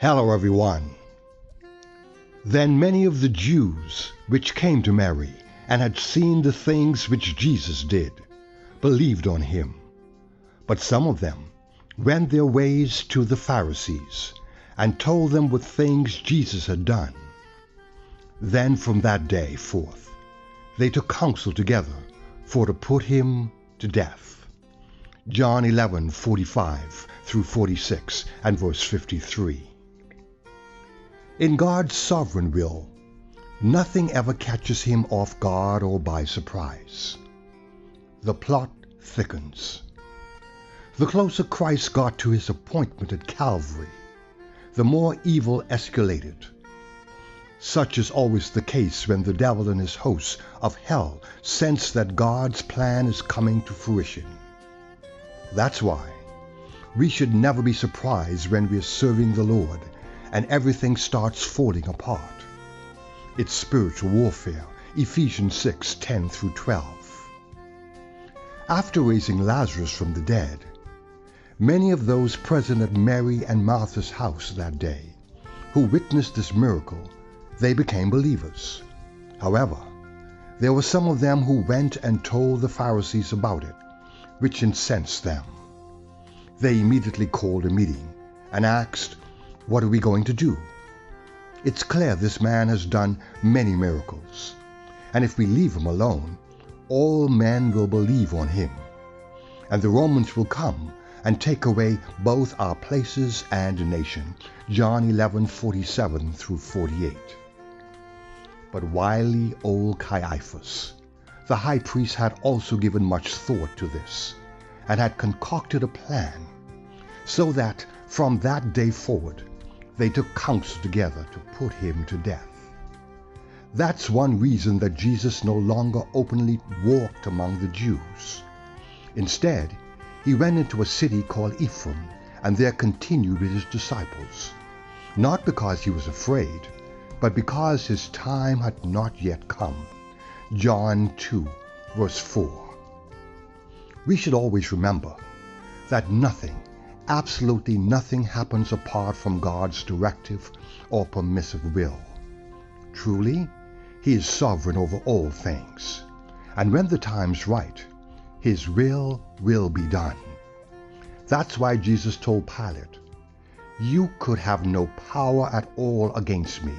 Hello, everyone. Then many of the Jews which came to Mary, and had seen the things which Jesus did, believed on him. But some of them went their ways to the Pharisees, and told them what things Jesus had done. Then from that day forth they took counsel together for to put him to death. John 11:45 through 46 and verse 53. In God's sovereign will, nothing ever catches him off guard or by surprise. The plot thickens. The closer Christ got to his appointment at Calvary, the more evil escalated. Such is always the case when the devil and his hosts of hell sense that God's plan is coming to fruition. That's why we should never be surprised when we are serving the Lord and everything starts falling apart. It's spiritual warfare, Ephesians 6:10 through 12. After raising Lazarus from the dead, many of those present at Mary and Martha's house that day, who witnessed this miracle, they became believers. However, there were some of them who went and told the Pharisees about it, which incensed them. They immediately called a meeting and asked, "What are we going to do? It's clear this man has done many miracles, and if we leave him alone, all men will believe on him, and the Romans will come and take away both our places and nation." John 11:47 through 48. But wily old Caiaphas, the high priest, had also given much thought to this, and had concocted a plan, so that from that day forward they took counsel together to put him to death. That's one reason that Jesus no longer openly walked among the Jews. Instead, he went into a city called Ephraim, and there continued with his disciples, not because he was afraid, but because his time had not yet come. John 2, verse 4. We should always remember that nothing, absolutely nothing, happens apart from God's directive or permissive will. Truly, he is sovereign over all things, and when the time's right, his will be done. That's why Jesus told Pilate, "You could have no power at all against me,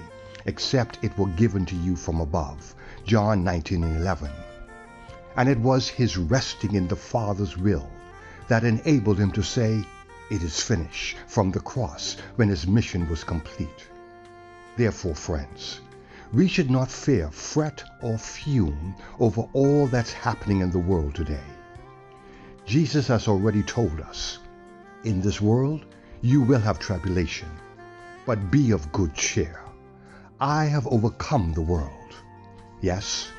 except it were given to you from above." John 19:11. And it was his resting in the Father's will that enabled him to say, "It is finished," from the cross when his mission was complete. Therefore, friends, we should not fear, fret, or fume over all that's happening in the world today. Jesus has already told us, "In this world you will have tribulation, but be of good cheer. I have overcome the world." Yes,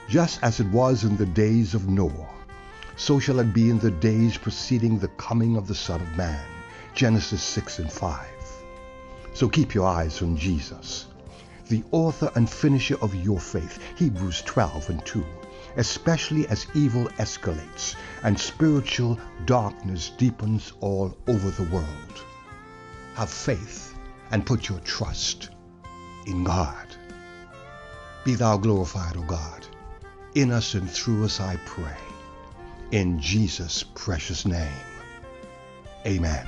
just as it was in the days of Noah, so shall it be in the days preceding the coming of the Son of Man. Genesis 6:5. So keep your eyes on Jesus, the author and finisher of your faith. Hebrews 12:2. Especially as evil escalates and spiritual darkness deepens all over the world. Have faith and put your trust in God. Be thou glorified, O God, in us and through us, I pray. In Jesus' precious name, amen.